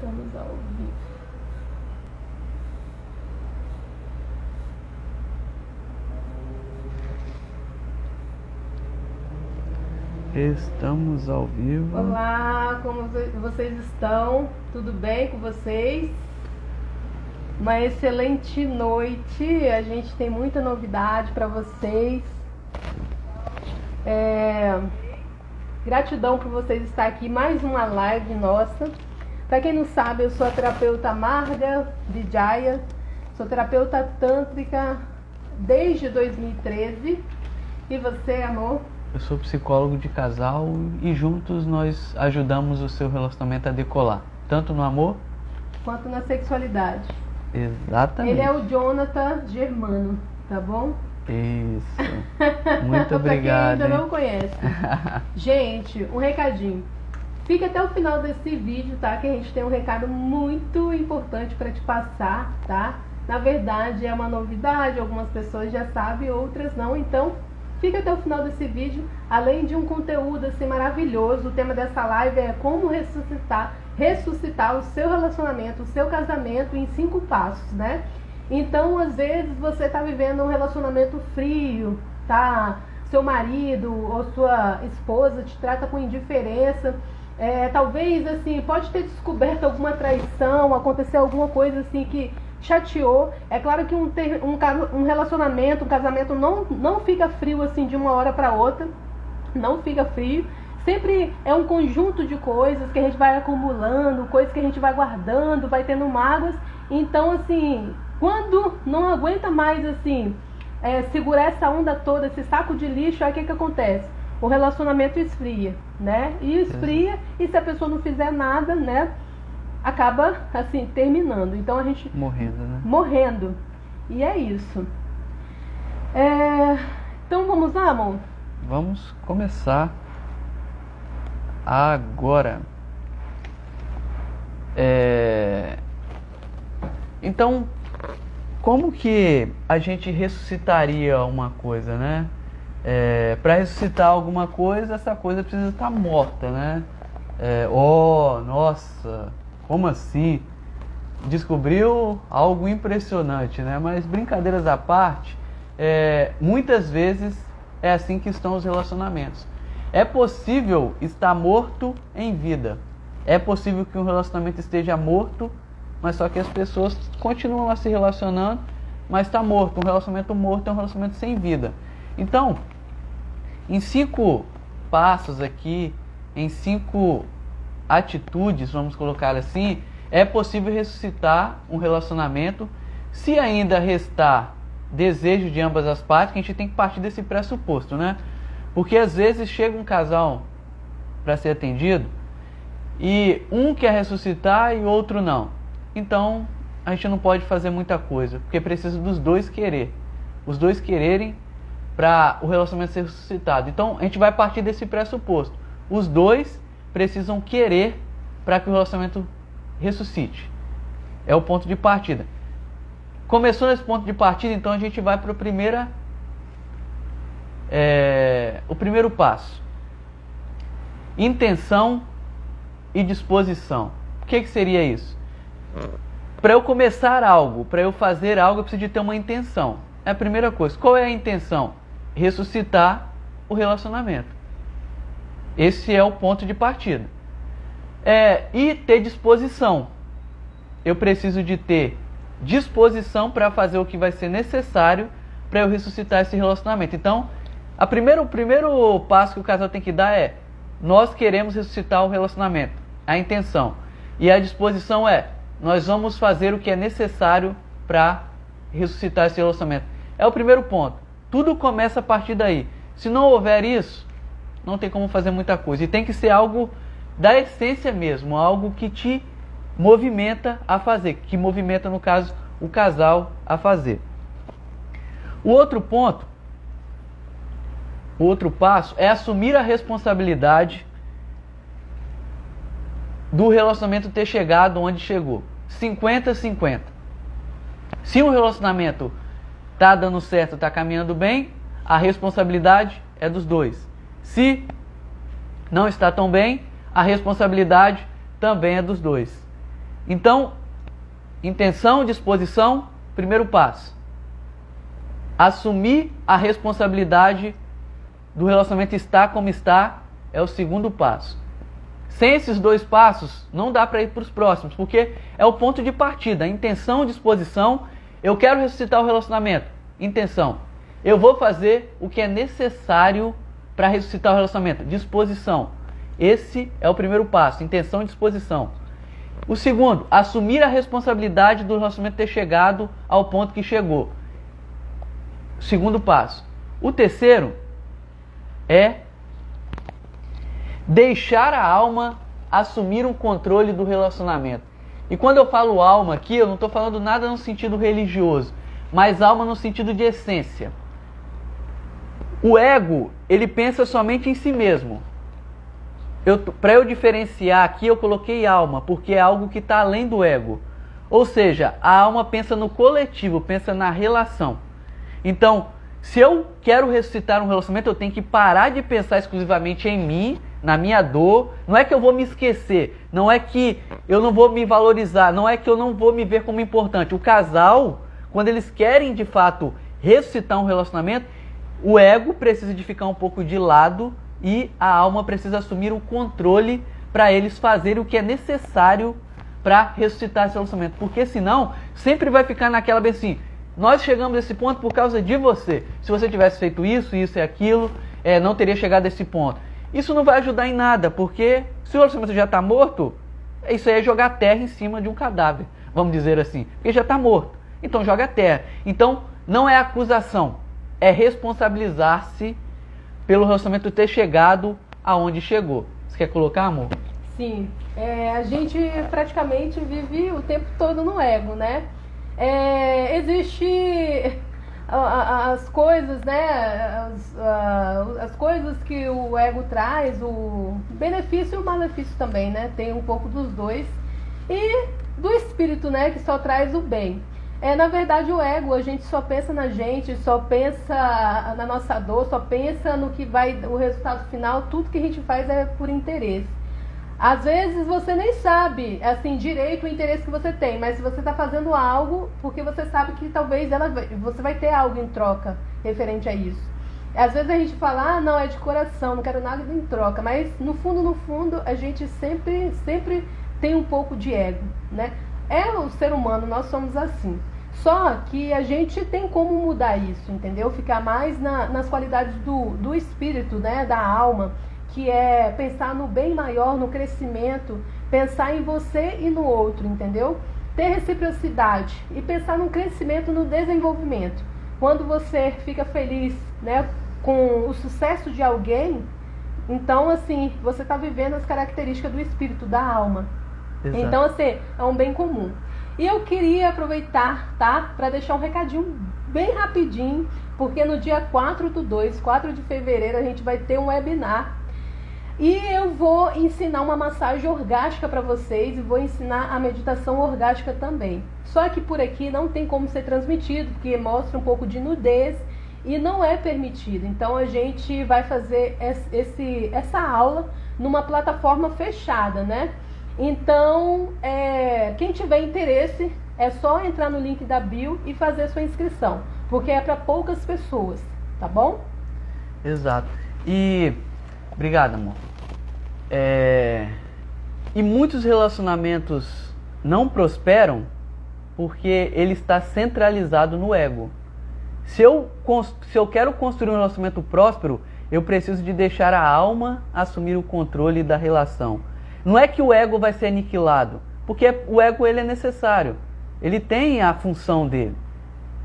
Estamos ao vivo. Estamos ao vivo. Olá, como vocês estão? Tudo bem com vocês? Uma excelente noite. A gente tem muita novidade para vocês. Gratidão por vocês estar aqui. Mais uma live nossa. Para quem não sabe, eu sou a terapeuta Marga Vijaya. Sou terapeuta tântrica desde 2013. E você, amor? Eu sou psicólogo de casal e juntos nós ajudamos o seu relacionamento a decolar, tanto no amor quanto na sexualidade. Exatamente. Ele é o Jonathan Germano, tá bom? Isso. Muito obrigado. Pra quem ainda não conhece. Gente, um recadinho. Fica até o final desse vídeo, tá? Que a gente tem um recado muito importante para te passar, tá? Na verdade, é uma novidade, algumas pessoas já sabem, outras não. Então, fica até o final desse vídeo. Além de um conteúdo assim maravilhoso, o tema dessa live é como ressuscitar o seu relacionamento, o seu casamento em 5 passos, né? Então, às vezes, você está vivendo um relacionamento frio, tá? Seu marido ou sua esposa te trata com indiferença. Talvez, assim, pode ter descoberto alguma traição, aconteceu alguma coisa assim que chateou. É claro que um relacionamento, um casamento não fica frio assim de uma hora para outra. Não fica frio. Sempre é um conjunto de coisas que a gente vai acumulando, coisas que a gente vai guardando, vai tendo mágoas. Então, assim, quando não aguenta mais, assim, segurar essa onda toda, esse saco de lixo, aí o que acontece? O relacionamento esfria, né? E esfria, e se a pessoa não fizer nada, né? Acaba, assim, terminando. Então a gente... Morrendo, né? Morrendo. E é isso. Então vamos lá, amor? Vamos começar agora. Então, como que a gente ressuscitaria uma coisa, né? Para ressuscitar alguma coisa, essa coisa precisa estar morta, né? Nossa, como assim? Descobriu algo impressionante, né? Mas brincadeiras à parte, muitas vezes é assim que estão os relacionamentos. É possível estar morto em vida. É possível que um relacionamento esteja morto, mas só que as pessoas continuam lá se relacionando, mas está morto. Um relacionamento morto é um relacionamento sem vida. Então, em 5 passos aqui, em 5 atitudes, vamos colocar assim, é possível ressuscitar um relacionamento. Se ainda restar desejo de ambas as partes, que a gente tem que partir desse pressuposto, né? Porque às vezes chega um casal para ser atendido e um quer ressuscitar e o outro não. Então, a gente não pode fazer muita coisa, porque precisa dos dois querer. Os dois quererem para o relacionamento ser ressuscitado. Então, a gente vai partir desse pressuposto. Os dois precisam querer para que o relacionamento ressuscite. É o ponto de partida. Começou nesse ponto de partida, então a gente vai para o primeiro passo. Intenção e disposição. O que seria isso? Para eu começar algo, para eu fazer algo, eu preciso de ter uma intenção. É a primeira coisa. Qual é a intenção? Ressuscitar o relacionamento. Esse é o ponto de partida. E ter disposição. Eu preciso de ter disposição para fazer o que vai ser necessário para eu ressuscitar esse relacionamento. Então, o primeiro passo que o casal tem que dar é: nós queremos ressuscitar o relacionamento. A intenção. E a disposição nós vamos fazer o que é necessário para ressuscitar esse relacionamento. É o primeiro ponto. Tudo começa a partir daí. Se não houver isso, não tem como fazer muita coisa. E tem que ser algo da essência mesmo, algo que te movimenta a fazer, que movimenta, no caso, o casal a fazer. O outro ponto, o outro passo é assumir a responsabilidade do relacionamento ter chegado onde chegou. 50-50. Se um relacionamento está dando certo, está caminhando bem, a responsabilidade é dos dois. Se não está tão bem, a responsabilidade também é dos dois. Então, intenção, disposição, primeiro passo. Assumir a responsabilidade do relacionamento estar como está é o segundo passo. Sem esses dois passos, não dá para ir para os próximos, porque é o ponto de partida. Intenção, disposição, eu quero ressuscitar o relacionamento. Intenção, eu vou fazer o que é necessário para ressuscitar o relacionamento. Disposição, esse é o primeiro passo, intenção e disposição. O segundo, assumir a responsabilidade do relacionamento ter chegado ao ponto que chegou. Segundo passo. O terceiro é deixar a alma assumir um controle do relacionamento. E quando eu falo alma aqui, eu não estou falando nada no sentido religioso, mas alma no sentido de essência. O ego, ele pensa somente em si mesmo. Para eu diferenciar aqui, eu coloquei alma, porque é algo que está além do ego. Ou seja, a alma pensa no coletivo, pensa na relação. Então, se eu quero ressuscitar um relacionamento, eu tenho que parar de pensar exclusivamente em mim, na minha dor. Não é que eu vou me esquecer, não é que eu não vou me valorizar, não é que eu não vou me ver como importante. O casal, quando eles querem de fato ressuscitar um relacionamento, o ego precisa de ficar um pouco de lado e a alma precisa assumir o controle para eles fazerem o que é necessário para ressuscitar esse relacionamento. Porque senão, sempre vai ficar naquela bem assim, nós chegamos a esse ponto por causa de você. Se você tivesse feito isso, isso e aquilo, não teria chegado a esse ponto. Isso não vai ajudar em nada, porque se o relacionamento já está morto, isso aí é jogar terra em cima de um cadáver, vamos dizer assim. Porque já está morto, então joga terra. Então, não é acusação, é responsabilizar-se pelo relacionamento ter chegado aonde chegou. Você quer colocar, amor? Sim, a gente praticamente vive o tempo todo no ego, né? Existe as coisas, né? As coisas que o ego traz, o benefício e o malefício também, né? Tem um pouco dos dois. E do espírito, né? Que só traz o bem. Na verdade, o ego, a gente só pensa na gente, só pensa na nossa dor, só pensa no que vai, o resultado final, tudo que a gente faz é por interesse. Às vezes você nem sabe, assim, direito o interesse que você tem, mas você está fazendo algo porque você sabe que talvez você vai ter algo em troca referente a isso. Às vezes a gente fala, não, é de coração, não quero nada em troca, mas no fundo, a gente sempre tem um pouco de ego, né? O ser humano, nós somos assim. Só que a gente tem como mudar isso, entendeu? Ficar mais nas qualidades do espírito, né? Da alma, que é pensar no bem maior, no crescimento, pensar em você e no outro, entendeu? Ter reciprocidade e pensar no crescimento, no desenvolvimento. Quando você fica feliz, né, com o sucesso de alguém, então, assim, você está vivendo as características do espírito, da alma. Exato. Então, assim, é um bem comum. E eu queria aproveitar, tá, para deixar um recadinho bem rapidinho, porque no dia 4/2, 4 de fevereiro, a gente vai ter um webinar. E eu vou ensinar uma massagem orgástica para vocês e vou ensinar a meditação orgástica também. Só que por aqui não tem como ser transmitido, porque mostra um pouco de nudez e não é permitido. Então a gente vai fazer essa aula numa plataforma fechada, né? Então, quem tiver interesse, é só entrar no link da bio e fazer sua inscrição, porque é para poucas pessoas, tá bom? Exato. E obrigado, amor. E muitos relacionamentos não prosperam porque ele está centralizado no ego. Se eu quero construir um relacionamento próspero, eu preciso de deixar a alma assumir o controle da relação. Não é que o ego vai ser aniquilado, porque o ego ele é necessário, ele tem a função dele.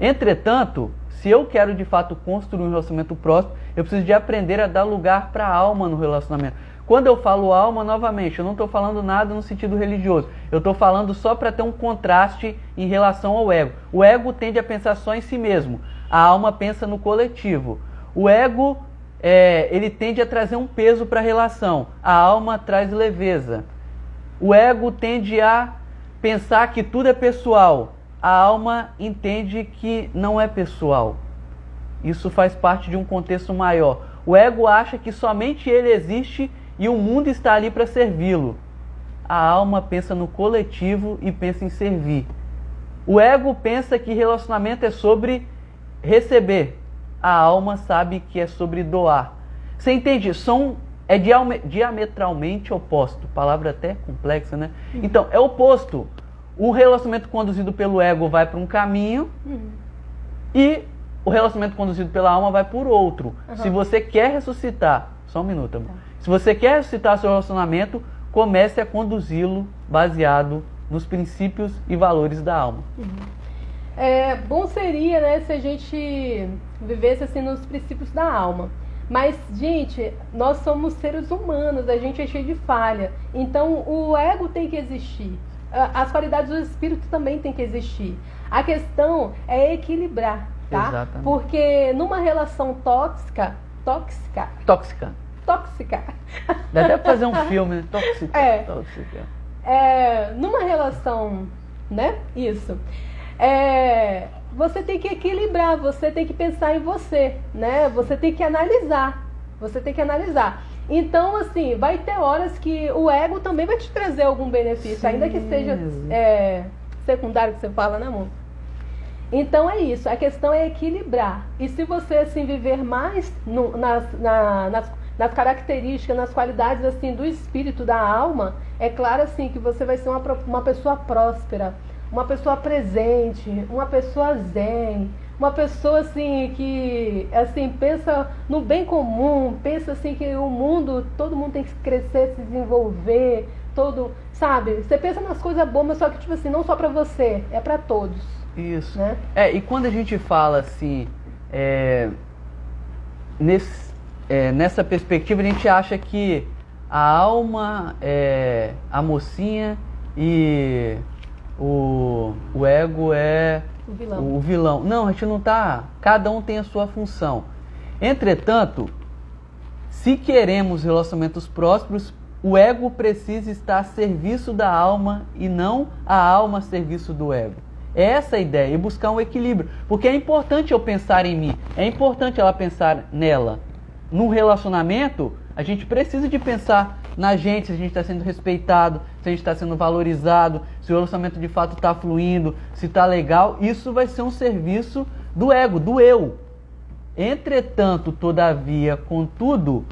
Entretanto, se eu quero de fato construir um relacionamento próspero, eu preciso de aprender a dar lugar para a alma no relacionamento. Quando eu falo alma, novamente, eu não estou falando nada no sentido religioso. Eu estou falando só para ter um contraste em relação ao ego. O ego tende a pensar só em si mesmo. A alma pensa no coletivo. O ego, ele tende a trazer um peso para a relação. A alma traz leveza. O ego tende a pensar que tudo é pessoal. A alma entende que não é pessoal. Isso faz parte de um contexto maior. O ego acha que somente ele existe e o mundo está ali para servi-lo. a alma pensa no coletivo e pensa em servir. O ego pensa que relacionamento é sobre receber. A alma sabe que é sobre doar. Você entende? É diametralmente oposto. Palavra até complexa, né? Então, é oposto. O relacionamento conduzido pelo ego vai para um caminho e o relacionamento conduzido pela alma vai por outro. Se você quer ressuscitar, só um minuto, amor. Se você quer ressuscitar seu relacionamento, comece a conduzi-lo baseado nos princípios e valores da alma. Bom seria, né, se a gente vivesse assim nos princípios da alma. Mas, gente, nós somos seres humanos, a gente é cheio de falha. Então, o ego tem que existir. As qualidades do espírito também tem que existir. A questão é equilibrar, tá? Exatamente. Porque numa relação tóxica. Dá até pra fazer um filme, né? Tóxica. Numa relação, né? Isso. Você tem que equilibrar, você tem que pensar em você, né? Você tem que analisar. Então, assim, vai ter horas que o ego também vai te trazer algum benefício, sim, ainda que seja secundário, que você fala, né, amor? Então é isso, a questão é equilibrar. E se você, assim, viver mais nas características, nas qualidades, assim, do espírito, da alma, é claro, assim, que você vai ser uma pessoa próspera, uma pessoa presente, uma pessoa zen, uma pessoa assim que assim pensa no bem comum, pensa assim que o mundo, todo mundo tem que crescer, se desenvolver, sabe? Você pensa nas coisas boas, mas só que tipo assim, não só para você, é para todos. Isso. Né? E quando a gente fala assim, nessa perspectiva, a gente acha que a alma é a mocinha e o ego é o vilão. Não, a gente não tá. Cada um tem a sua função. Entretanto, se queremos relacionamentos prósperos, o ego precisa estar a serviço da alma e não a alma a serviço do ego. É essa a ideia, e buscar um equilíbrio. Porque é importante eu pensar em mim, é importante ela pensar nela. Num relacionamento, a gente precisa de pensar na gente, se a gente está sendo respeitado, se a gente está sendo valorizado, se o relacionamento de fato está fluindo, se está legal. Isso vai ser um serviço do ego, do eu. Entretanto, todavia, contudo,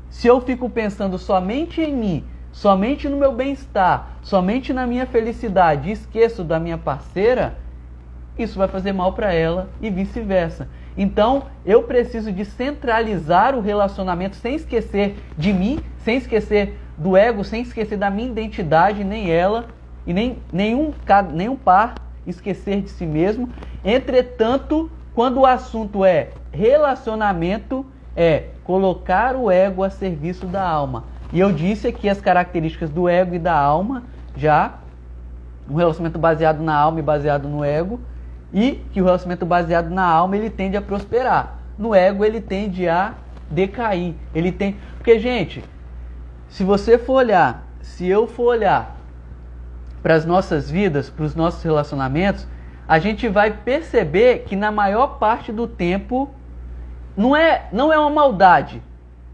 se eu fico pensando somente em mim, somente no meu bem-estar, somente na minha felicidade e esqueço da minha parceira, isso vai fazer mal para ela e vice-versa. Então, eu preciso de centralizar o relacionamento sem esquecer de mim, sem esquecer do ego, sem esquecer da minha identidade, nem ela, e nenhum par esquecer de si mesmo. Entretanto, quando o assunto é relacionamento, é colocar o ego a serviço da alma. E eu disse aqui as características do ego e da alma, já, um relacionamento baseado na alma e baseado no ego, e que o relacionamento baseado na alma, ele tende a prosperar. No ego, ele tende a decair. Porque, gente, se eu for olhar para as nossas vidas, para os nossos relacionamentos, a gente vai perceber que na maior parte do tempo não é uma maldade,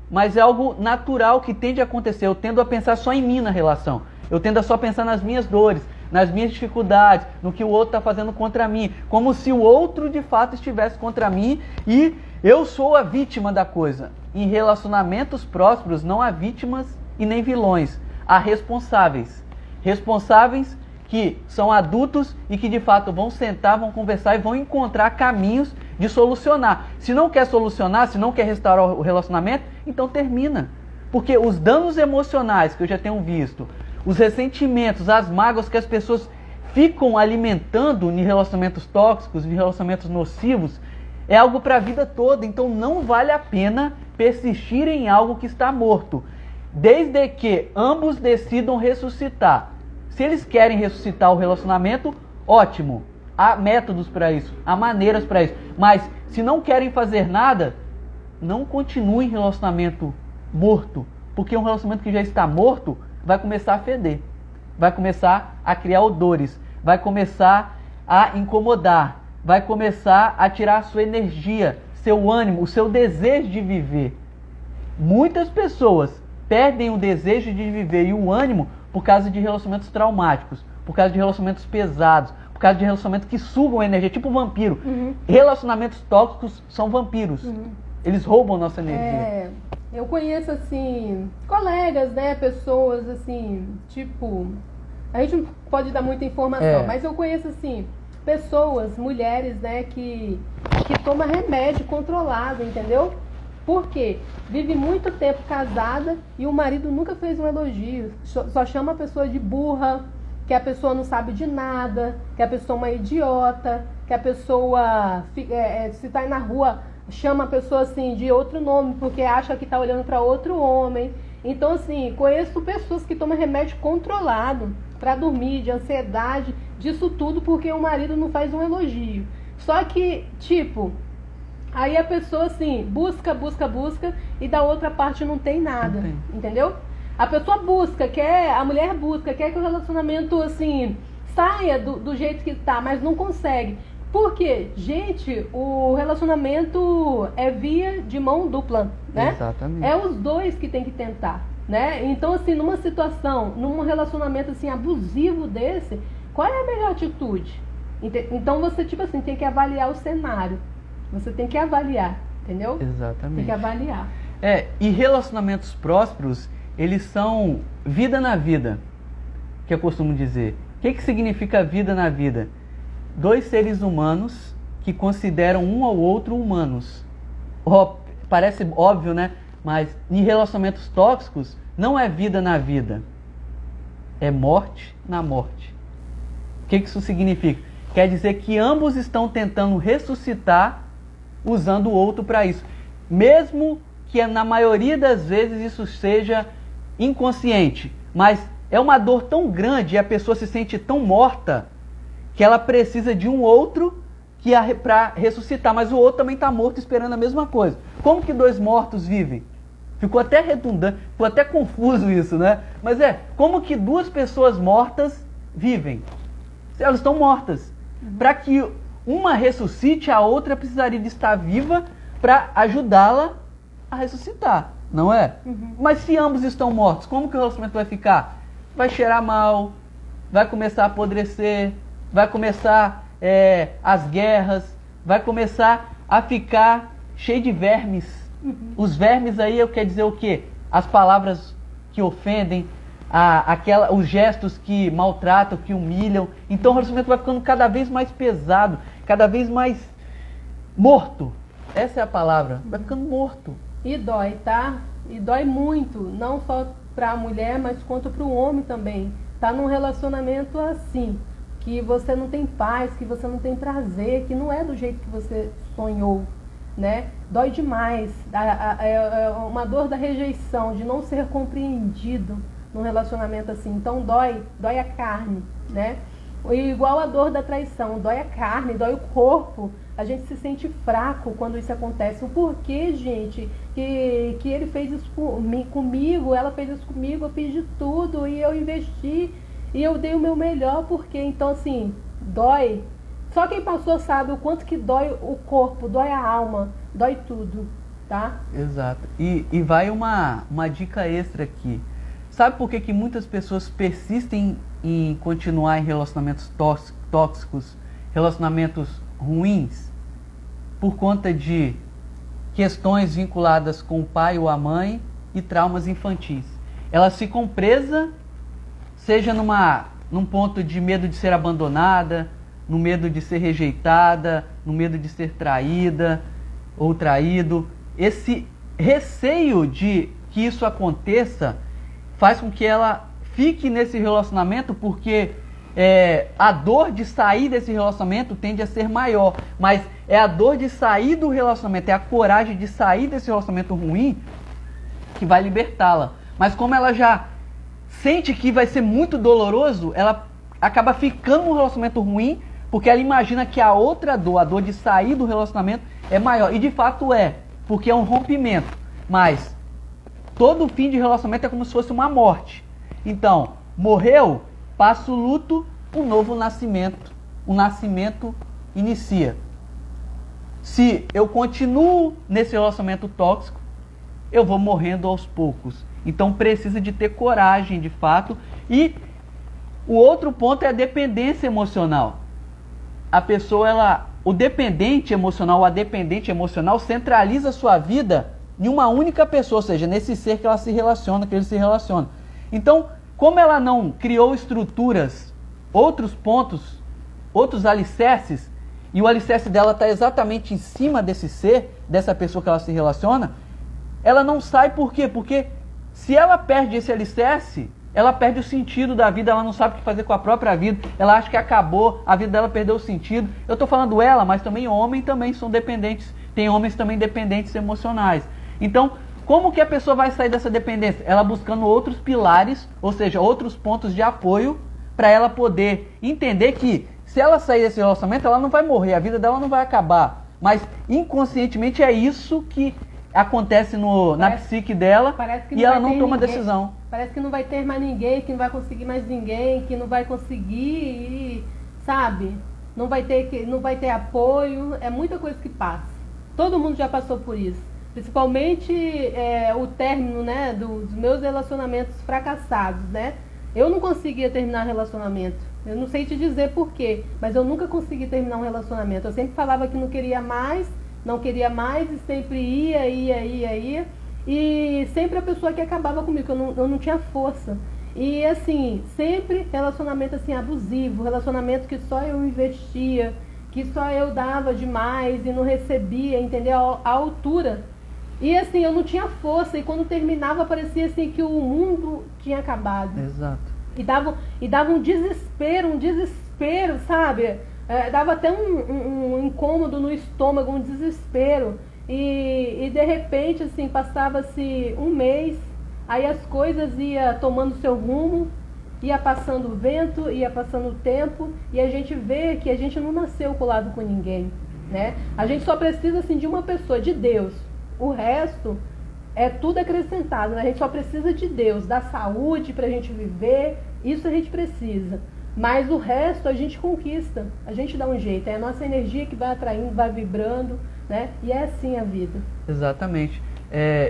mas é algo natural que tende a acontecer. Eu tendo a pensar só em mim na relação. Eu tendo a só pensar nas minhas dores, nas minhas dificuldades, no que o outro está fazendo contra mim, como se o outro de fato estivesse contra mim e eu sou a vítima da coisa. Em relacionamentos prósperos não há vítimas e nem vilões, há responsáveis. Responsáveis que são adultos e que de fato vão sentar, vão conversar e vão encontrar caminhos de solucionar. Se não quer solucionar, se não quer restaurar o relacionamento, então termina. Porque os danos emocionais que eu já tenho visto, os ressentimentos, as mágoas que as pessoas ficam alimentando em relacionamentos tóxicos, em relacionamentos nocivos, é algo para a vida toda. Então não vale a pena persistir em algo que está morto, desde que ambos decidam ressuscitar. Se eles querem ressuscitar o relacionamento, ótimo. Há métodos para isso, há maneiras para isso. Mas se não querem fazer nada, não continue em relacionamento morto. Porque um relacionamento que já está morto vai começar a feder, vai começar a criar odores, vai começar a incomodar, vai começar a tirar a sua energia, seu ânimo, o seu desejo de viver. Muitas pessoas perdem o desejo de viver e o ânimo por causa de relacionamentos traumáticos, por causa de relacionamentos pesados, por causa de relacionamentos que sugam energia, tipo vampiro. Relacionamentos tóxicos são vampiros. Eles roubam nossa energia. Eu conheço, assim, colegas, né, pessoas, assim, tipo... A gente não pode dar muita informação, mas eu conheço, assim, pessoas, mulheres, né, que tomam remédio controlado, entendeu? Por quê? Vive muito tempo casada e o marido nunca fez um elogio. Só chama a pessoa de burra, que a pessoa não sabe de nada, que a pessoa é uma idiota, que a pessoa, se tá aí na rua, chama a pessoa assim de outro nome, porque acha que tá olhando para outro homem. Então, assim, conheço pessoas que tomam remédio controlado para dormir, de ansiedade, disso tudo porque o marido não faz um elogio. Só que, tipo, aí a pessoa, assim, busca e da outra parte não tem nada, entendeu? A pessoa busca, a mulher busca, quer que o relacionamento, assim, saia do jeito que tá, mas não consegue. Por quê? Gente, o relacionamento é via de mão dupla, né? Exatamente. É os dois que tem que tentar, né? Então, assim, numa situação, num relacionamento, assim, abusivo desse, qual é a melhor atitude? Então, você, tipo assim, tem que avaliar o cenário. Você tem que avaliar, entendeu? Exatamente. Tem que avaliar. E relacionamentos prósperos, eles são vida na vida, que eu costumo dizer. O que significa vida na vida? Dois seres humanos que consideram um ao outro humanos. Parece óbvio, né? Mas em relacionamentos tóxicos, não é vida na vida. É morte na morte. O que isso significa? Quer dizer que ambos estão tentando ressuscitar usando o outro para isso. Mesmo que na maioria das vezes isso seja inconsciente. Mas é uma dor tão grande e a pessoa se sente tão morta que ela precisa de um outro para ressuscitar, mas o outro também está morto esperando a mesma coisa. Como que dois mortos vivem? Ficou até redundante, ficou até confuso isso, né? Mas como que duas pessoas mortas vivem? Elas estão mortas. Para que uma ressuscite, a outra precisaria de estar viva para ajudá-la a ressuscitar, não é? Mas se ambos estão mortos, como que o relacionamento vai ficar? Vai cheirar mal, vai começar a apodrecer, vai começar as guerras, vai começar a ficar cheio de vermes. Os vermes aí, eu quero dizer o quê? As palavras que ofendem, os gestos que maltratam, que humilham. Então o relacionamento vai ficando cada vez mais pesado, cada vez mais morto. Essa é a palavra, vai ficando morto. E dói, tá? E dói muito, não só para a mulher, mas quanto para o homem também. Tá num relacionamento assim, que você não tem paz, que você não tem prazer, que não é do jeito que você sonhou, né? Dói demais. É uma dor da rejeição, de não ser compreendido num relacionamento assim. Então dói a carne, né? Igual a dor da traição, dói a carne, dói o corpo. A gente se sente fraco quando isso acontece. O porquê, gente, que ele fez isso comigo, ela fez isso comigo, eu fiz de tudo e eu investi e eu dei o meu melhor, porque então assim, dói. Só quem passou sabe o quanto que dói o corpo, dói a alma, dói tudo, tá? Exato. E vai uma dica extra aqui. Sabe por que muitas pessoas persistem em continuar em relacionamentos tóxicos, relacionamentos ruins? Por conta de questões vinculadas com o pai ou a mãe e traumas infantis. Elas ficam presas, seja num ponto de medo de ser abandonada, no medo de ser rejeitada, no medo de ser traída ou traído. Esse receio de que isso aconteça faz com que ela fique nesse relacionamento, porque a dor de sair desse relacionamento tende a ser maior, mas é a dor de sair do relacionamento, é a coragem de sair desse relacionamento ruim que vai libertá-la. Mas como ela já sente que vai ser muito doloroso, ela acaba ficando num relacionamento ruim, porque ela imagina que a outra dor, a dor de sair do relacionamento, é maior. E de fato porque é um rompimento. Mas todo fim de relacionamento é como se fosse uma morte. Então, morreu, passa o luto, um novo nascimento. O nascimento inicia. Se eu continuo nesse relacionamento tóxico, eu vou morrendo aos poucos. Então precisa de ter coragem, de fato. E o outro ponto é a dependência emocional. A pessoa, o dependente emocional, a dependente emocional centraliza a sua vida em uma única pessoa, ou seja, nesse ser que ela se relaciona, que ele se relaciona. Então, como ela não criou estruturas, outros pontos, outros alicerces, e o alicerce dela está exatamente em cima desse ser, dessa pessoa que ela se relaciona, ela não sai por quê? Porque se ela perde esse alicerce, ela perde o sentido da vida, ela não sabe o que fazer com a própria vida, ela acha que acabou, a vida dela perdeu o sentido. Eu estou falando ela, mas também homens também são dependentes, tem homens também dependentes emocionais. Então, como que a pessoa vai sair dessa dependência? Ela buscando outros pilares, ou seja, outros pontos de apoio, para ela poder entender que se ela sair desse relacionamento, ela não vai morrer, a vida dela não vai acabar. Mas inconscientemente é isso que acontece na psique dela e ela não toma decisão. Parece que não vai ter mais ninguém, que não vai conseguir mais ninguém, que não vai conseguir, sabe? Não vai ter apoio, é muita coisa que passa. Todo mundo já passou por isso. Principalmente o término, né, dos meus relacionamentos fracassados, né? Eu não conseguia terminar relacionamento. Eu não sei te dizer porquê, mas eu nunca consegui terminar um relacionamento. Eu sempre falava que não queria mais e sempre ia. E sempre a pessoa que acabava comigo, eu não tinha força. E assim, sempre relacionamento assim abusivo, relacionamento que só eu investia, que só eu dava demais e não recebia, entendeu? A altura. E assim, eu não tinha força, e quando terminava parecia assim que o mundo tinha acabado. Exato. E dava um desespero, sabe? Dava até um incômodo no estômago, um desespero. E de repente, assim, passava-se um mês, aí as coisas iam tomando seu rumo, ia passando o vento, ia passando o tempo, e a gente vê que a gente não nasceu colado com ninguém, né? A gente só precisa, assim, de uma pessoa, de Deus. O resto é tudo acrescentado, né? A gente só precisa de Deus, da saúde pra gente viver, isso a gente precisa. Mas o resto a gente conquista, a gente dá um jeito, é a nossa energia que vai atraindo, vai vibrando, né? E é assim a vida. Exatamente.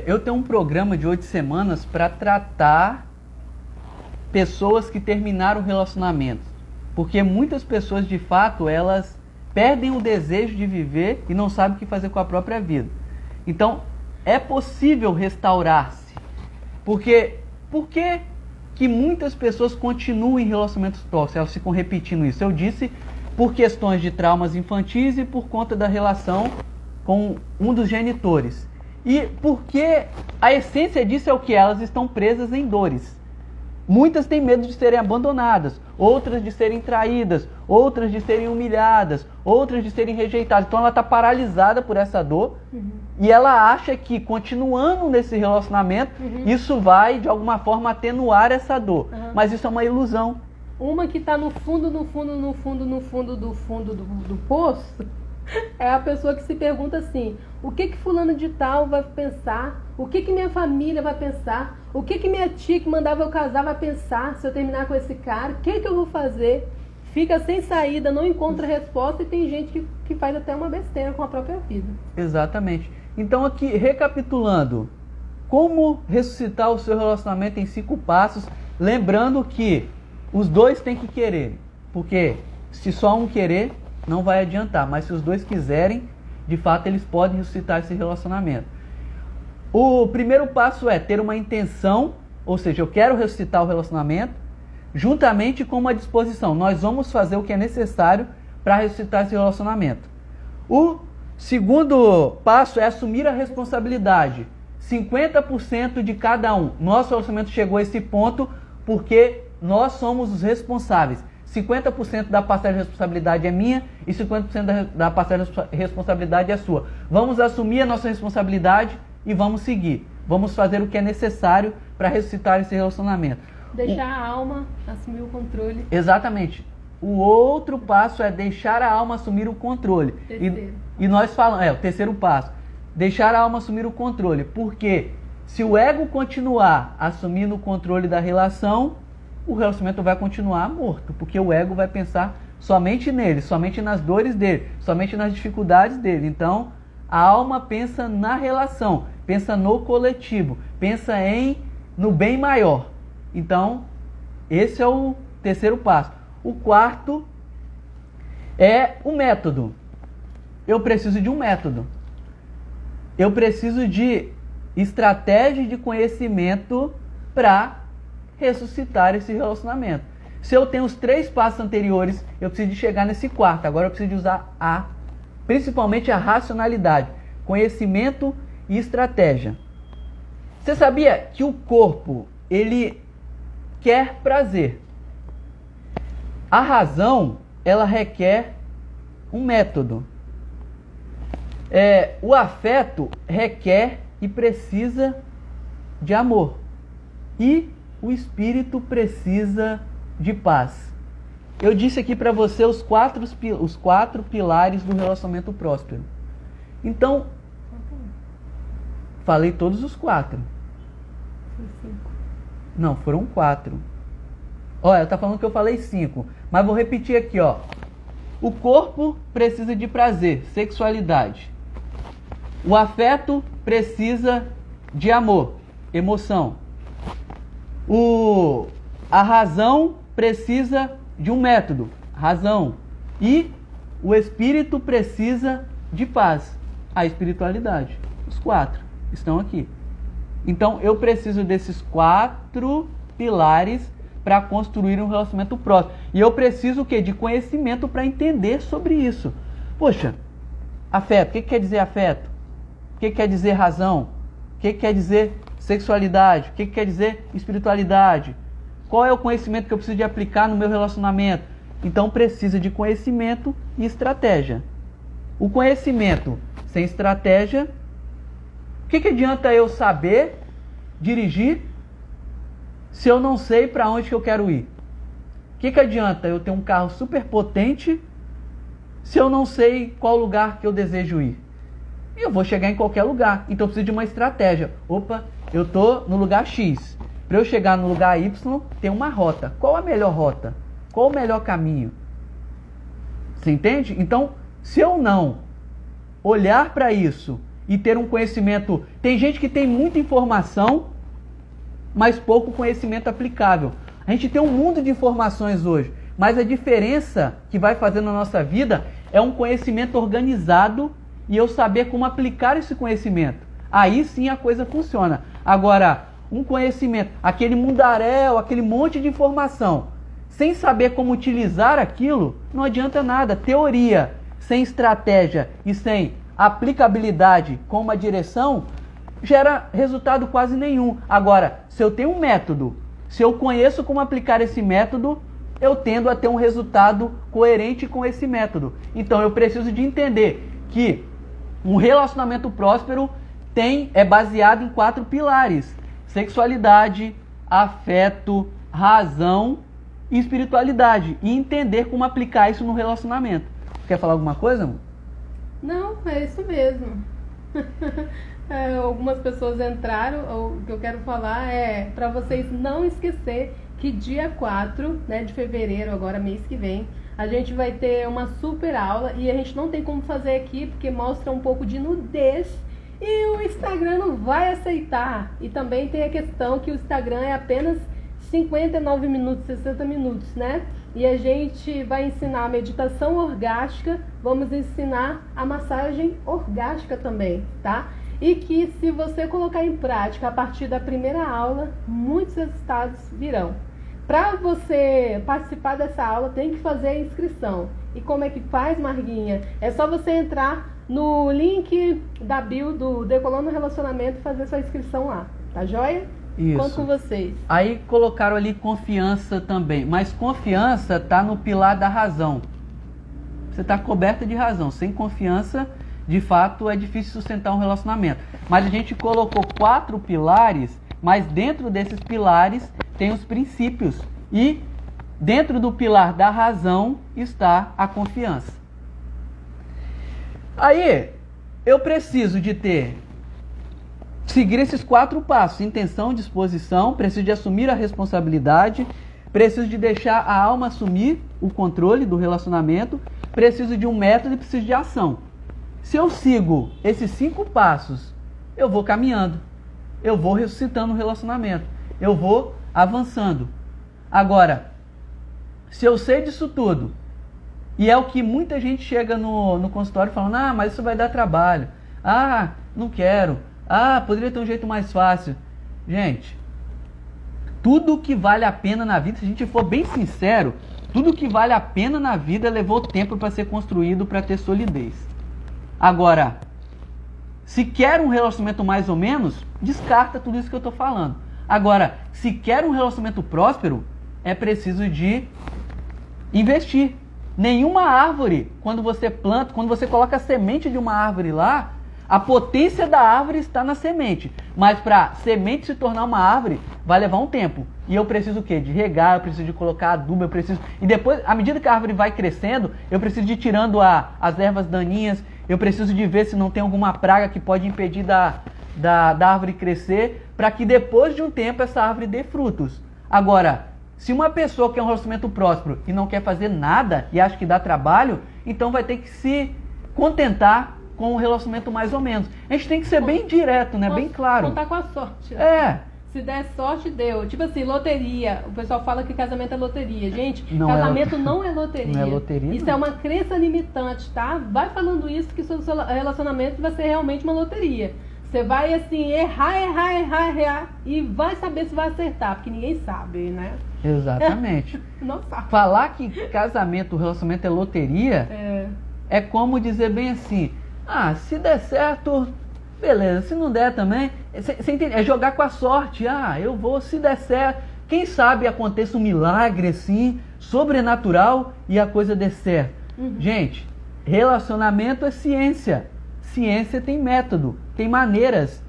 Eu tenho um programa de 8 semanas para tratar pessoas que terminaram relacionamentos. Porque muitas pessoas, de fato, elas perdem o desejo de viver e não sabem o que fazer com a própria vida. Então, é possível restaurar-se. Por que muitas pessoas continuam em relacionamentos tóxicos? Elas ficam repetindo isso. Eu disse por questões de traumas infantis e por conta da relação com um dos genitores. E porque a essência disso é o que? Elas estão presas em dores. Muitas têm medo de serem abandonadas, outras de serem traídas, outras de serem humilhadas, outras de serem rejeitadas. Então ela está paralisada por essa dor e ela acha que continuando nesse relacionamento, isso vai de alguma forma atenuar essa dor. Mas isso é uma ilusão. Uma que está no fundo do poço é a pessoa que se pergunta assim: o que fulano de tal vai pensar? O que minha família vai pensar? O que minha tia que mandava eu casar vai pensar se eu terminar com esse cara? O que eu vou fazer? Fica sem saída, não encontra resposta, e tem gente que faz até uma besteira com a própria vida. Exatamente. Então aqui, recapitulando, como ressuscitar o seu relacionamento em 5 passos, lembrando que os dois têm que querer, porque se só um querer, não vai adiantar, mas se os dois quiserem, de fato eles podem ressuscitar esse relacionamento. O primeiro passo é ter uma intenção, ou seja, eu quero ressuscitar o relacionamento, juntamente com uma disposição. Nós vamos fazer o que é necessário para ressuscitar esse relacionamento. O segundo passo é assumir a responsabilidade. 50% de cada um. Nosso relacionamento chegou a esse ponto porque nós somos os responsáveis. 50% da parcela de responsabilidade é minha e 50% da parcela de responsabilidade é sua. Vamos assumir a nossa responsabilidade e vamos seguir. Vamos fazer o que é necessário para ressuscitar esse relacionamento. Deixar a alma assumir o controle. Exatamente. O outro passo é deixar a alma assumir o controle. E nós falamos, o terceiro passo, deixar a alma assumir o controle. Porque se o ego continuar assumindo o controle da relação, o relacionamento vai continuar morto, porque o ego vai pensar somente nele, somente nas dores dele, somente nas dificuldades dele. Então, a alma pensa na relação, pensa no coletivo, pensa em no bem maior. Então, esse é o terceiro passo. O quarto é o método. Eu preciso de um método. Eu preciso de estratégia e de conhecimento para ressuscitar esse relacionamento. Se eu tenho os 3 passos anteriores, eu preciso de chegar nesse quarto. Agora eu preciso de usar principalmente a racionalidade, conhecimento e estratégia. Você sabia que o corpo, ele quer prazer? A razão, ela requer um método. O afeto requer e precisa de amor. E o espírito precisa de paz. Eu disse aqui para você os quatro pilares do relacionamento próspero. Então, falei todos os 4. Não, foram 4. Olha, tá falando que eu falei 5. Mas vou repetir aqui, ó. O corpo precisa de prazer, sexualidade. O afeto precisa de amor, emoção. A razão precisa de um método, razão. E o espírito precisa de paz, a espiritualidade. Os 4 estão aqui. Então, eu preciso desses 4 pilares para construir um relacionamento próximo. E eu preciso o quê? De conhecimento para entender sobre isso. Poxa, afeto, o que quer dizer afeto? O que quer dizer razão? O que quer dizer sexualidade? O que quer dizer espiritualidade? Qual é o conhecimento que eu preciso de aplicar no meu relacionamento? Então precisa de conhecimento e estratégia. O conhecimento sem estratégia, o que adianta eu saber dirigir se eu não sei para onde que eu quero ir? O que adianta eu ter um carro super potente se eu não sei qual lugar que eu desejo ir? E eu vou chegar em qualquer lugar. Então eu preciso de uma estratégia. Opa, eu estou no lugar X. Para eu chegar no lugar Y, tem uma rota. Qual a melhor rota? Qual o melhor caminho? Você entende? Então, se eu não olhar para isso e ter um conhecimento... Tem gente que tem muita informação, mas pouco conhecimento aplicável. A gente tem um mundo de informações hoje, mas a diferença que vai fazer na nossa vida é um conhecimento organizado e eu saber como aplicar esse conhecimento. Aí sim a coisa funciona. Agora, um conhecimento, aquele mundaréu, aquele monte de informação, sem saber como utilizar aquilo, não adianta nada. Teoria sem estratégia e sem aplicabilidade com uma direção, gera resultado quase nenhum. Agora, se eu tenho um método, se eu conheço como aplicar esse método, eu tendo a ter um resultado coerente com esse método. Então eu preciso de entender que um relacionamento próspero é baseado em 4 pilares: sexualidade, afeto, razão e espiritualidade. E entender como aplicar isso no relacionamento. Quer falar alguma coisa, amor? Não, é isso mesmo. Algumas pessoas entraram, o que eu quero falar é para vocês não esquecer que dia 4, né, de fevereiro, agora mês que vem, a gente vai ter uma super aula e a gente não tem como fazer aqui porque mostra um pouco de nudez e o Instagram não vai aceitar. E também tem a questão que o Instagram é apenas 59 minutos, 60 minutos, né? E a gente vai ensinar a meditação orgástica, vamos ensinar a massagem orgástica também, tá? E que se você colocar em prática a partir da primeira aula, muitos resultados virão. Para você participar dessa aula, tem que fazer a inscrição. E como é que faz, Marguinha? É só você entrar no link da bio do Decolando Relacionamento e fazer sua inscrição lá, tá joia? Isso. Conto com vocês. Aí colocaram ali confiança também, mas confiança está no pilar da razão. Você está coberta de razão. Sem confiança, de fato, é difícil sustentar um relacionamento. Mas a gente colocou 4 pilares, mas dentro desses pilares tem os princípios. E dentro do pilar da razão está a confiança. Aí, eu preciso de seguir esses 4 passos: intenção, disposição, preciso de assumir a responsabilidade, preciso de deixar a alma assumir o controle do relacionamento, preciso de um método e preciso de ação. Se eu sigo esses 5 passos, eu vou caminhando, eu vou ressuscitando o relacionamento. eu vou avançando. Agora, se eu sei disso tudo, e é o que muita gente chega no consultório falando, ah, mas isso vai dar trabalho, ah, não quero, ah, poderia ter um jeito mais fácil. Gente, tudo que vale a pena na vida, se a gente for bem sincero, tudo que vale a pena na vida levou tempo para ser construído, para ter solidez. Agora, se quer um relacionamento mais ou menos, descarta tudo isso que eu estou falando. Agora, se quer um relacionamento próspero, é preciso de investir. Nenhuma árvore, quando você planta, quando você coloca a semente de uma árvore lá, a potência da árvore está na semente. Mas para a semente se tornar uma árvore, vai levar um tempo. E eu preciso o quê? De regar, eu preciso de colocar adubo, eu preciso... E depois, à medida que a árvore vai crescendo, eu preciso de ir tirando as ervas daninhas, eu preciso de ver se não tem alguma praga que pode impedir da árvore crescer, para que depois de um tempo essa árvore dê frutos. Agora, se uma pessoa quer um relacionamento próspero e não quer fazer nada e acha que dá trabalho, então vai ter que se contentar com um relacionamento mais ou menos. A gente tem que ser bem direto, né? Bem claro. Contar com a sorte. É. Se der sorte, deu. Tipo assim, loteria. O pessoal fala que casamento é loteria. Gente, Não casamento não é loteria. Não é loteria, isso não. é uma crença limitante, tá? Vai falando isso que seu relacionamento vai ser realmente uma loteria. Você vai, assim, errar e vai saber se vai acertar, porque ninguém sabe, né? Exatamente. Não sabe. Falar que casamento, relacionamento é loteria, é como dizer bem assim, ah, se der certo, beleza, se não der também, você entende? É jogar com a sorte, ah, eu vou, se der certo, quem sabe aconteça um milagre assim, sobrenatural e a coisa dê certo. Gente, relacionamento é ciência. Ciência tem método, tem maneiras.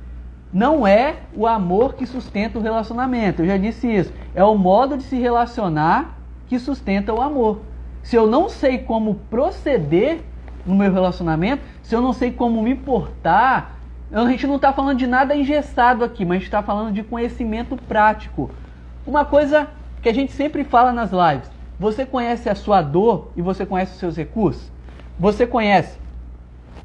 Não é o amor que sustenta o relacionamento, eu já disse isso. É o modo de se relacionar que sustenta o amor. Se eu não sei como proceder no meu relacionamento, se eu não sei como me portar, a gente não está falando de nada engessado aqui, mas a gente está falando de conhecimento prático. Uma coisa que a gente sempre fala nas lives, você conhece a sua dor e você conhece os seus recursos? Você conhece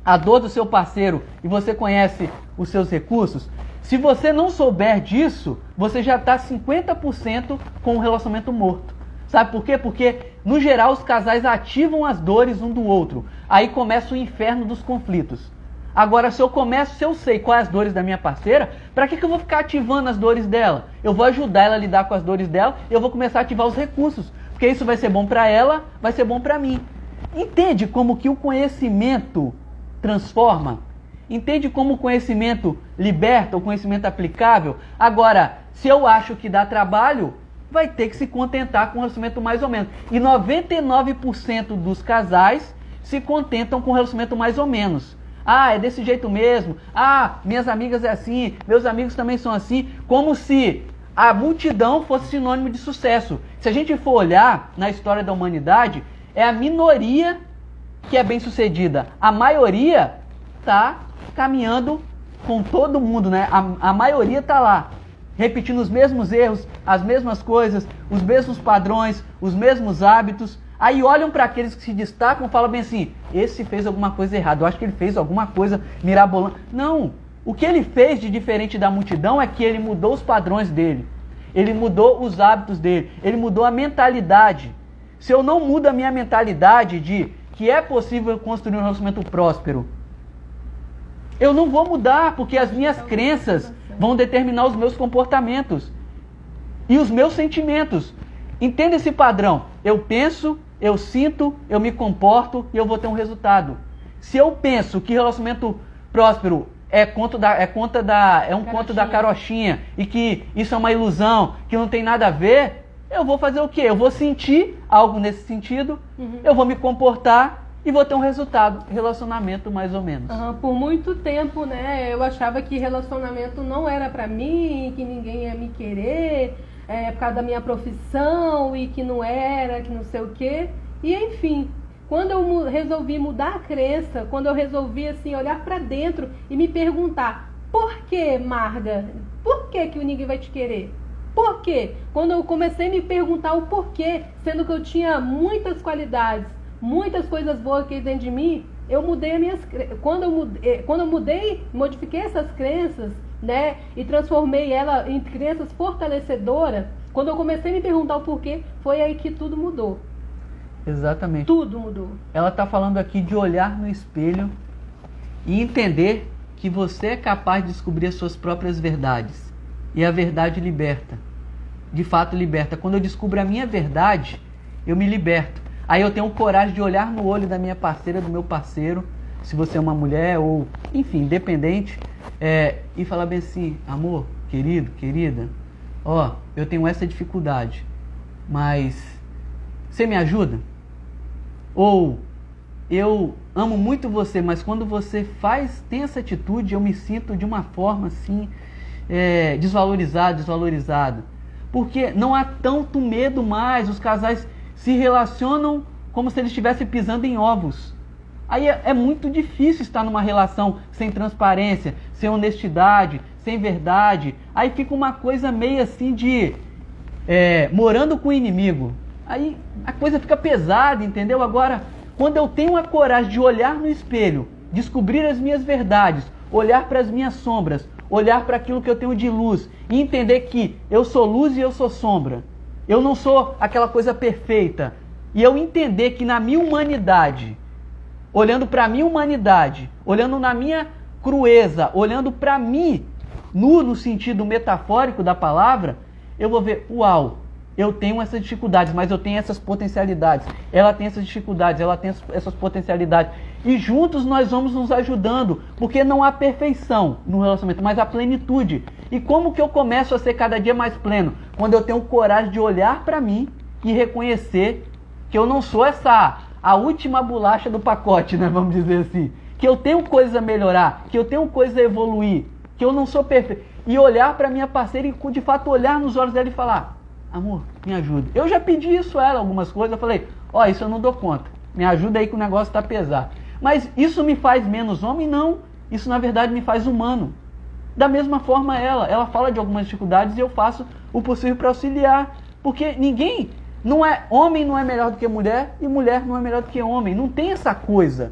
a dor do seu parceiro e você conhece os seus recursos? Se você não souber disso, você já está 50% com o relacionamento morto. Sabe por quê? Porque, no geral, os casais ativam as dores um do outro. Aí começa o inferno dos conflitos. Agora, se eu sei quais as dores da minha parceira, para que eu vou ficar ativando as dores dela? Eu vou ajudar ela a lidar com as dores dela e eu vou começar a ativar os recursos. Porque isso vai ser bom para ela, vai ser bom para mim. Entende como que o conhecimento transforma? Entende como o conhecimento liberta, o conhecimento aplicável? Agora, se eu acho que dá trabalho, vai ter que se contentar com um relacionamento mais ou menos. E 99% dos casais se contentam com um relacionamento mais ou menos. Ah, é desse jeito mesmo. Ah, minhas amigas é assim, meus amigos também são assim. Como se a multidão fosse sinônimo de sucesso. Se a gente for olhar na história da humanidade, é a minoria que é bem sucedida. A maioria está caminhando com todo mundo, né? A maioria está lá, repetindo os mesmos erros, as mesmas coisas, os mesmos padrões, os mesmos hábitos. Aí olham para aqueles que se destacam e falam bem assim, esse fez alguma coisa errada, eu acho que ele fez alguma coisa mirabolante. Não, o que ele fez de diferente da multidão é que ele mudou os padrões dele, ele mudou os hábitos dele, ele mudou a mentalidade. Se eu não mudo a minha mentalidade de que é possível construir um relacionamento próspero, eu não vou mudar, porque as minhas crenças vão determinar os meus comportamentos e os meus sentimentos. Entenda esse padrão. Eu penso, eu sinto, eu me comporto e eu vou ter um resultado. Se eu penso que relacionamento próspero é um conto da carochinha e que isso é uma ilusão, que não tem nada a ver, eu vou fazer o quê? Eu vou sentir algo nesse sentido, eu vou me comportar e vou ter um resultado, relacionamento mais ou menos. Por muito tempo, né, eu achava que relacionamento não era pra mim, que ninguém ia me querer, por causa da minha profissão e que não era, que não sei o quê. E enfim, quando eu resolvi mudar a crença, quando eu resolvi assim olhar pra dentro e me perguntar, por que, Marga? Por que ninguém vai te querer? Por quê? Quando eu comecei a me perguntar o porquê, sendo que eu tinha muitas qualidades, muitas coisas boas aqui dentro de mim, eu mudei as minhas crenças. Quando eu modifiquei essas crenças, né? E transformei ela em crenças fortalecedoras. Quando eu comecei a me perguntar o porquê, foi aí que tudo mudou. Exatamente. Tudo mudou. Ela está falando aqui de olhar no espelho e entender que você é capaz de descobrir as suas próprias verdades. E a verdade liberta. De fato liberta. Quando eu descubro a minha verdade, eu me liberto. Aí eu tenho coragem de olhar no olho da minha parceira, do meu parceiro, se você é uma mulher ou, enfim, independente, e falar bem assim: amor, querido, querida, ó, eu tenho essa dificuldade, mas você me ajuda? Ou eu amo muito você, mas quando você tem essa atitude, eu me sinto de uma forma assim, desvalorizado. Porque não há tanto medo mais, os casais se relacionam como se eles estivessem pisando em ovos. Aí é muito difícil estar numa relação sem transparência, sem honestidade, sem verdade. Aí fica uma coisa meio assim de morando com o inimigo. Aí a coisa fica pesada, entendeu? Agora, quando eu tenho a coragem de olhar no espelho, descobrir as minhas verdades, olhar para as minhas sombras, olhar para aquilo que eu tenho de luz e entender que eu sou luz e eu sou sombra. Eu não sou aquela coisa perfeita. E eu entender que na minha humanidade, olhando para a minha humanidade, olhando na minha crueza, olhando para mim, no sentido metafórico da palavra, eu vou ver, uau, eu tenho essas dificuldades, mas eu tenho essas potencialidades. Ela tem essas dificuldades, ela tem essas potencialidades. E juntos nós vamos nos ajudando, porque não há perfeição no relacionamento, mas há plenitude. E como que eu começo a ser cada dia mais pleno? Quando eu tenho coragem de olhar para mim e reconhecer que eu não sou a última bolacha do pacote, né, vamos dizer assim. Que eu tenho coisas a melhorar, que eu tenho coisas a evoluir, que eu não sou perfeito. E olhar para minha parceira e de fato olhar nos olhos dela e falar: amor, me ajuda. Eu já pedi isso a ela, algumas coisas, eu falei: ó, isso eu não dou conta. Me ajuda aí que o negócio está pesado. Mas isso me faz menos homem? Não. Isso na verdade me faz humano. Da mesma forma ela fala de algumas dificuldades e eu faço o possível para auxiliar. Porque homem não é melhor do que mulher e mulher não é melhor do que homem. Não tem essa coisa.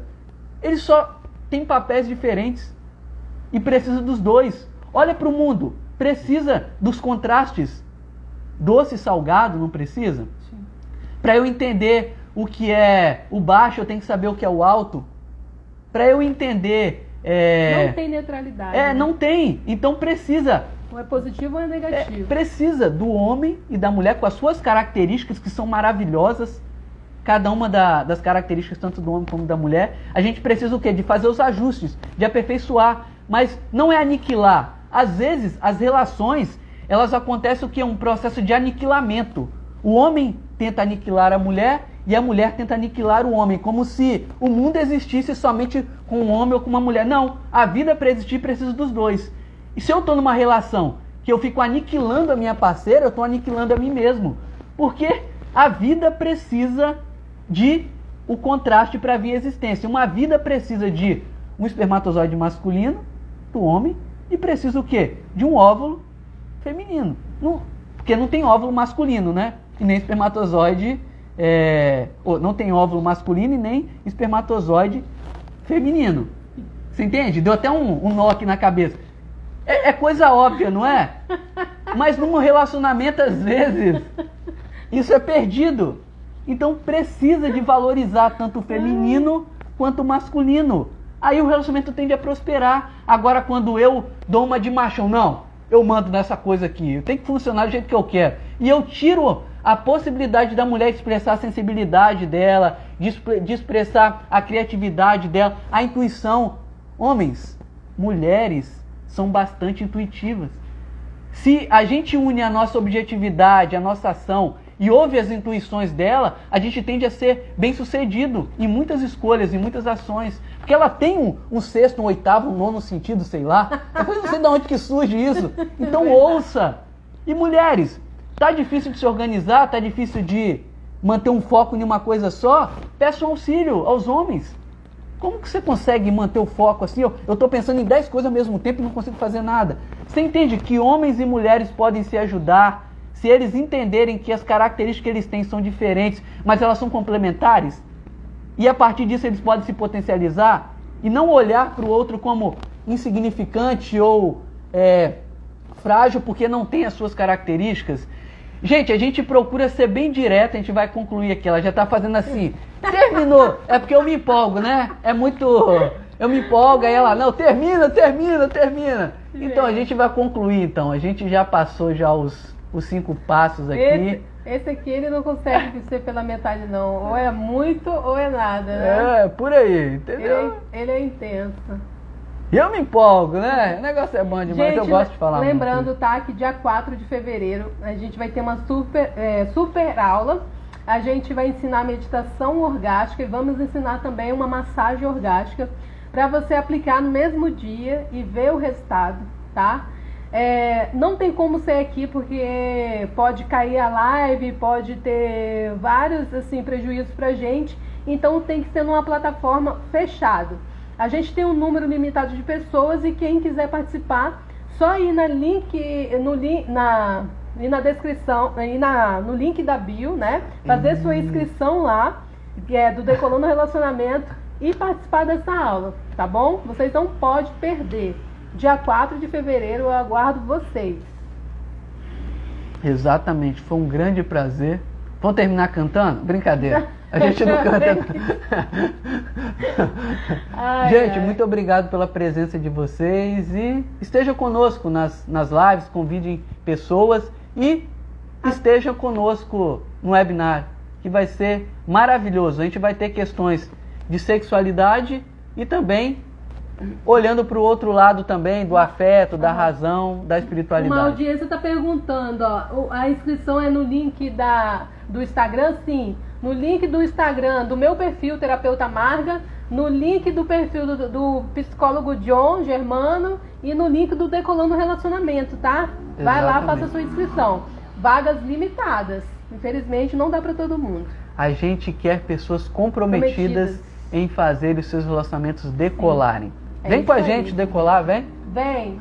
Eles só têm papéis diferentes e precisa dos dois. Olha para o mundo, precisa dos contrastes. Doce e salgado, não precisa? Para eu entender o que é o baixo, eu tenho que saber o que é o alto. Para eu entender... Não tem neutralidade. Né? Não tem. Então precisa... Ou é positivo ou é negativo. Precisa do homem e da mulher com as suas características que são maravilhosas. Cada uma das características, tanto do homem como da mulher. A gente precisa o quê? De fazer os ajustes, de aperfeiçoar. Mas não é aniquilar. Às vezes, as relações, elas acontecem o quê? Um processo de aniquilamento. O homem tenta aniquilar a mulher e a mulher tenta aniquilar o homem, como se o mundo existisse somente com um homem ou com uma mulher. Não, a vida para existir precisa dos dois. E se eu estou numa relação que eu fico aniquilando a minha parceira, eu estou aniquilando a mim mesmo. Porque a vida precisa de o contraste para vir à existência. Uma vida precisa de um espermatozoide masculino, do homem, e precisa o quê? De um óvulo feminino. Porque não tem óvulo masculino, né? E nem espermatozoide... não tem óvulo masculino e nem espermatozoide feminino. Você entende? Deu até um nó aqui na cabeça. É coisa óbvia, não é? Mas num relacionamento, às vezes, isso é perdido. Então precisa de valorizar tanto o feminino quanto o masculino. Aí o relacionamento tende a prosperar. Agora, quando eu dou uma de machão, não, eu mando nessa coisa aqui, eu tenho que funcionar do jeito que eu quero. E eu tiro a possibilidade da mulher expressar a sensibilidade dela, de expressar a criatividade dela, a intuição. Homens, mulheres são bastante intuitivas. Se a gente une a nossa objetividade, a nossa ação e ouve as intuições dela, a gente tende a ser bem-sucedido em muitas escolhas, em muitas ações. Porque ela tem um sexto, um oitavo, um nono sentido, sei lá. Eu não sei de onde que surge isso. Então ouça. E mulheres, tá difícil de se organizar, tá difícil de manter um foco em uma coisa só? Peça um auxílio aos homens. Como que você consegue manter o foco assim? Eu estou pensando em 10 coisas ao mesmo tempo e não consigo fazer nada. Você entende que homens e mulheres podem se ajudar se eles entenderem que as características que eles têm são diferentes, mas elas são complementares? E a partir disso eles podem se potencializar e não olhar para o outro como insignificante ou frágil porque não tem as suas características. Gente, a gente procura ser bem direto, a gente vai concluir aqui. Ela já tá fazendo assim, terminou. É porque eu me empolgo, né? É muito... Eu me empolgo, aí ela, não, termina. Então a gente vai concluir, então. A gente já passou já os 5 passos aqui. Esse aqui ele não consegue ser pela metade, não. Ou é muito ou é nada, né? É, por aí, entendeu? Ele é intenso. E eu me empolgo, né? O negócio é bom demais, gente, eu gosto de falar. Lembrando, tá, que dia 4 de fevereiro a gente vai ter uma super aula. A gente vai ensinar meditação orgástica e vamos ensinar também uma massagem orgástica para você aplicar no mesmo dia e ver o resultado, tá? Não tem como ser aqui porque pode cair a live, pode ter vários assim, prejuízos pra gente, então tem que ser numa plataforma fechada. A gente tem um número limitado de pessoas e quem quiser participar, só ir na descrição, no link da bio, né? Fazer sua inscrição lá, que é do Decolando Relacionamento, e participar dessa aula, tá bom? Vocês não podem perder. Dia 4 de fevereiro eu aguardo vocês. Exatamente, foi um grande prazer. Vamos terminar cantando? Brincadeira. A gente não canta. Gente, muito obrigado pela presença de vocês e esteja conosco nas lives, convidem pessoas e esteja conosco no webinar, que vai ser maravilhoso. A gente vai ter questões de sexualidade e também olhando para o outro lado também, do afeto, da razão, da espiritualidade. Uma audiência está perguntando, ó, a inscrição é no link do Instagram? Sim. No link do Instagram do meu perfil, Terapeuta Marga, no link do perfil do psicólogo John Germano e no link do Decolando Relacionamento, tá? Vai lá, faça a sua inscrição. Vagas limitadas. Infelizmente não dá para todo mundo. A gente quer pessoas comprometidas em fazer os seus relacionamentos decolarem. Vem com a gente decolar, vem? Vem.